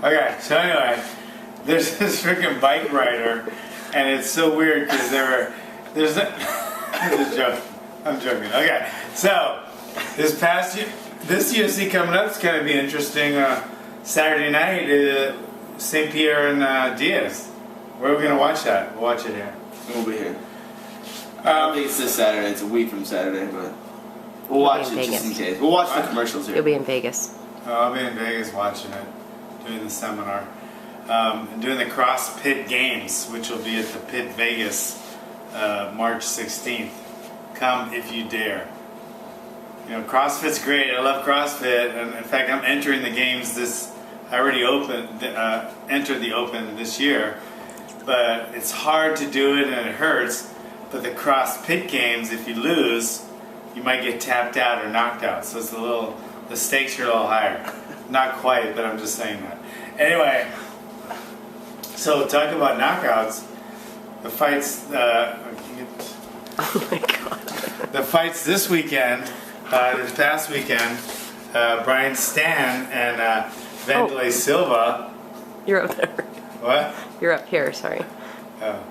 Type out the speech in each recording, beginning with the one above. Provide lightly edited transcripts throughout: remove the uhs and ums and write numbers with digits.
Okay, so anyway, there's this freaking bike rider, and it's so weird because there's a joke. I'm joking. Okay, so this UFC coming up is going to be interesting. Saturday night, St. Pierre and Diaz. Where are we going to watch that? We'll watch it here. We'll be here. I don't think it's this Saturday. It's a week from Saturday, but we'll watch it just in case. We'll watch the commercials here. You'll be in Vegas. Oh, I'll be in Vegas watching it, doing the seminar, and doing the CrossFit Games, which will be at the Pit Vegas, March 16th. Come if you dare. You know, CrossFit's great. I love CrossFit, and in fact, I'm entering the games I already entered the Open this year, but it's hard to do it and it hurts. But the CrossFit Games, if you lose, you might get tapped out or knocked out. So it's the stakes are a little higher. Not quite, but I'm just saying that. Anyway, so talking about knockouts, the fights. Oh my God. The fights this weekend, this past weekend, Brian Stan and Vanderlei Silva. You're up there. What? You're up here. Sorry. Oh.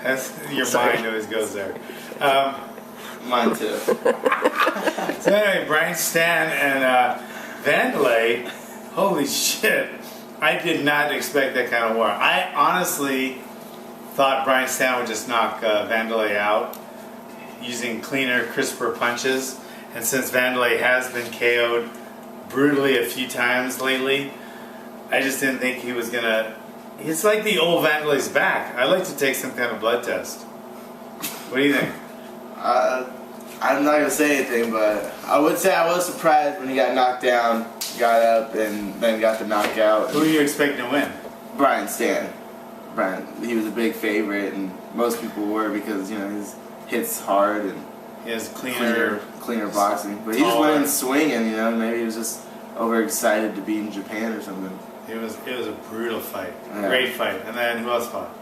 That's your Sorry. mind always goes there. Mine too. So anyway, Brian Stan and Vanderlei, holy shit! I did not expect that kind of war. I honestly thought Brian Stan would just knock Vanderlei out using cleaner, crisper punches. And since Vanderlei has been KO'd brutally a few times lately, I just didn't think he was gonna. It's like the old Vanderlei's back. I'd like to take some kind of blood test. What do you think? I'm not gonna say anything, but I would say I was surprised when he got knocked down, got up, and then got the knockout. Who are you expecting to win? Brian Stan. Brian, he was a big favorite, and most people were because he hits hard and He has cleaner boxing. But he just went in swinging. Maybe he was just overexcited to be in Japan or something. It was a brutal fight. Yeah. Great fight. And then who else fought?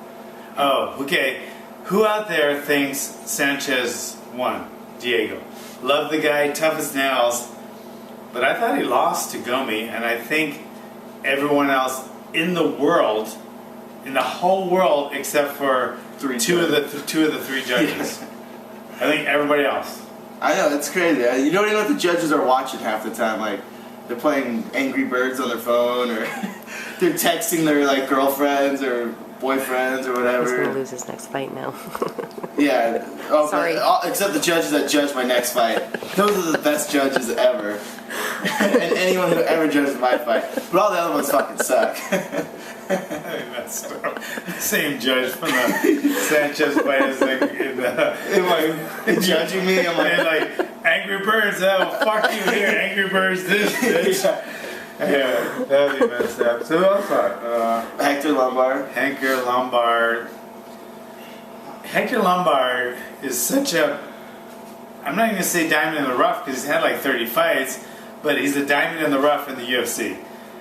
Oh, okay. Who out there thinks Sanchez won? Diego. Love the guy, tough as nails. But I thought he lost to Gomi, and I think everyone else in the world, in the whole world, except for two of the three judges. I think everybody else. I know, it's crazy. You don't even know what the judges are watching half the time. Like, they're playing Angry Birds on their phone, or they're texting their girlfriends or boyfriends or whatever. He's gonna lose his next fight now. Yeah. Oh, sorry. Except the judges that judge my next fight. Those are the best judges ever. And anyone who ever judges my fight. But all the other ones fucking suck. That's same judge from the Sanchez fight is Judging me? I'm like Angry Birds. Oh, fuck you here, Angry Birds. This bitch. Yeah, that'd be messed up. So who else fought? Hector Lombard. Hector Lombard is such a. I'm not even gonna say diamond in the rough because he's had like 30 fights, but he's a diamond in the rough in the UFC.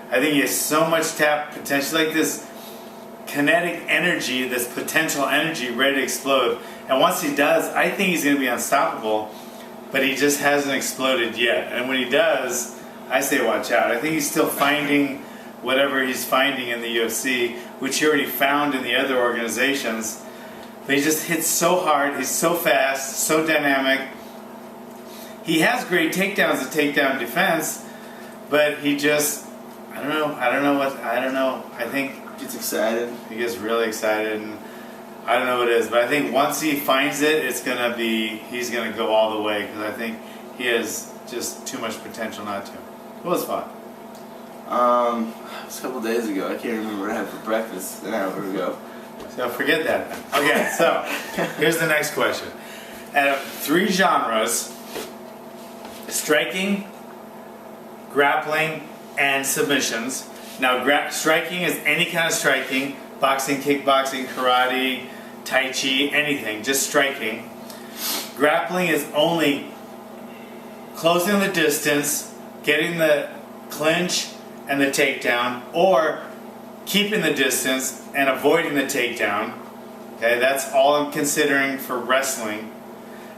I think he has so much tap potential, like this kinetic energy, this potential energy ready to explode. And once he does, I think he's going to be unstoppable, but he just hasn't exploded yet. And when he does, I say watch out. I think he's still finding whatever he's finding in the UFC, which he already found in the other organizations. But he just hits so hard, he's so fast, so dynamic. He has great takedowns and takedown defense, but he just... I don't know. I think Gets excited. he gets really excited, and I don't know what it is, but I think once he finds it, he's gonna go all the way because I think he has just too much potential not to. Who was fought? It was a couple days ago. I can't remember what I had for breakfast an hour ago. So forget that then. Okay, so here's the next question. Out of 3 genres, striking, grappling, and submissions. Now, striking is any kind of striking, boxing, kickboxing, karate, tai chi, anything, just striking. Grappling is only closing the distance, getting the clinch and the takedown, or keeping the distance and avoiding the takedown. Okay, that's all I'm considering for wrestling.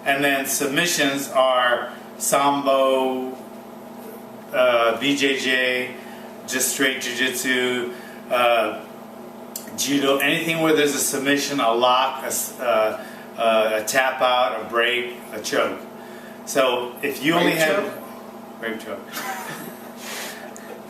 And then submissions are Sambo, BJJ, just straight jiu-jitsu, judo, anything where there's a submission, a lock, a tap out, a break, a choke. So if you only had rape choke.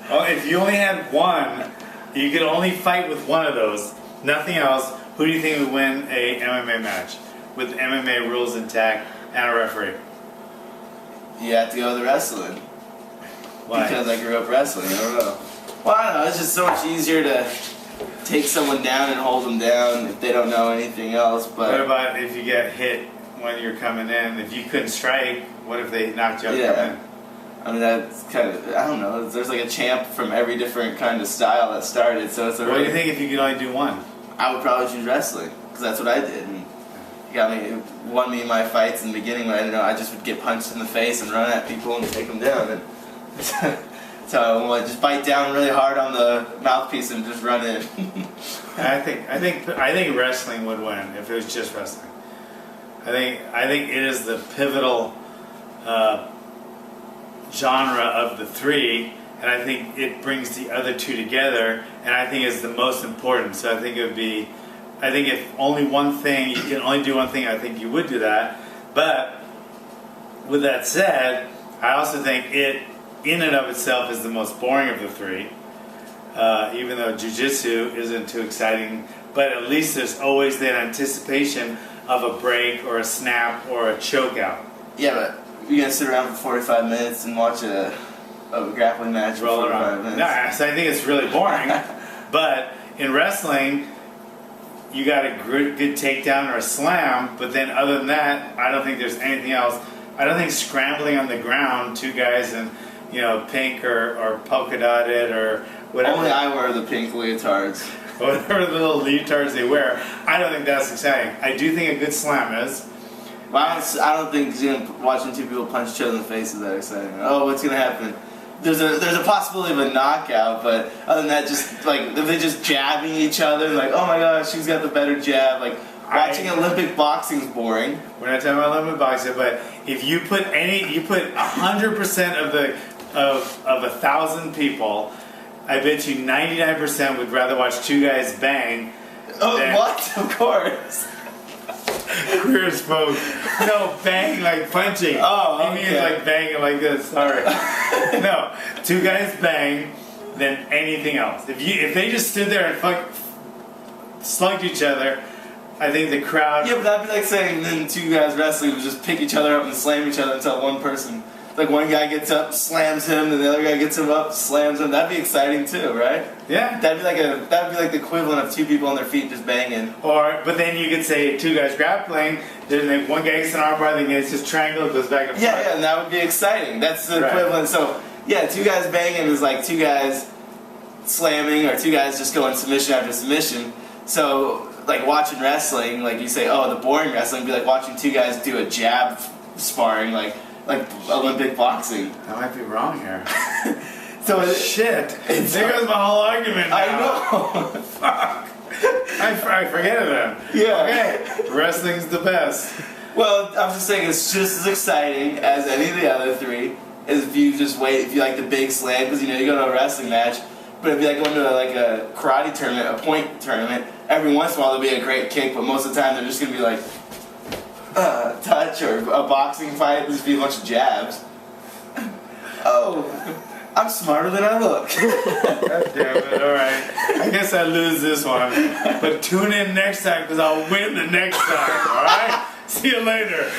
Well, if you only had one, you could only fight with one of those, nothing else. Who do you think would win a MMA match with MMA rules intact and a referee? You have to go with the wrestling. Why? Because I grew up wrestling. I don't know. Well, I don't know. It's just so much easier to take someone down and hold them down if they don't know anything else. But what about if you get hit when you're coming in? If you couldn't strike, what if they knocked you out coming in? I mean, that's kind of, I don't know. There's like a champ from every different kind of style that started. So it's a What do you think if you could only do one? I would probably choose wrestling because that's what I did. And it won me my fights in the beginning when I didn't know. I just would get punched in the face and run at people and take them down. And so I would just bite down really hard on the mouthpiece and just run in. I think wrestling would win if it was just wrestling. I think it is the pivotal genre of the three, and I think it brings the other two together, and I think it's the most important. So I think it would be, I think if only one thing, you can only do one thing, I think you would do that. But with that said, I also think it, in and of itself, is the most boring of the three. Even though jiu-jitsu isn't too exciting, but at least there's always that anticipation of a break or a snap or a choke out. Yeah, but you're going to sit around for 45 minutes and watch a grappling match for 45 minutes. No, so I think it's really boring. But in wrestling, you got a good takedown or a slam, but then other than that, I don't think there's anything else. I don't think scrambling on the ground, two guys in, pink or polka dotted or whatever. Only I wear the pink leotards. Whatever the little leotards they wear, I don't think that's exciting. I do think a good slam is. Well, I don't think watching two people punch each other in the face is that exciting. Oh, what's going to happen? There's a possibility of a knockout, but other than that, just like if they're just jabbing each other, like, oh my gosh, she's got the better jab. Like watching Olympic boxing is boring. We're not talking about Olympic boxing, but if you put 100% of 1,000 people, I bet you 99% would rather watch two guys bang. Oh, what? Of course. Queer spoke. No, bang like punching. Oh, okay. He means like banging like this. Sorry. No, two guys bang than anything else. If they just stood there and slugged each other, I think the crowd. Yeah, but that'd be like saying then two guys wrestling would just pick each other up and slam each other until one person. Like one guy gets up, slams him, and the other guy gets him up, slams him. That'd be exciting too, right? Yeah. That'd be like the equivalent of two people on their feet just banging. But then you could say two guys grappling. Then one guy gets an armbar, then gets his triangle, goes back and forth. Yeah, and that would be exciting. That's the equivalent. So yeah, two guys banging is like two guys slamming, or two guys just going submission after submission. So like watching wrestling, like you say, oh, the boring wrestling would be like watching two guys do a jab sparring, like Olympic boxing. I might be wrong here. So shit. There goes my whole argument now. I know. Fuck. I forget it then. Yeah. Okay. Wrestling's the best. Well, I'm just saying it's just as exciting as any of the other three. Is if you just wait, if you like the big slam, because you go to a wrestling match. But if you like going to a karate tournament, a point tournament, every once in a while there'll be a great kick, but most of the time they're just gonna be like touch, or a boxing fight, just be a bunch of jabs. Oh, I'm smarter than I look. God damn it, alright. I guess I lose this one. But tune in next time because I'll win the next time, alright? See you later.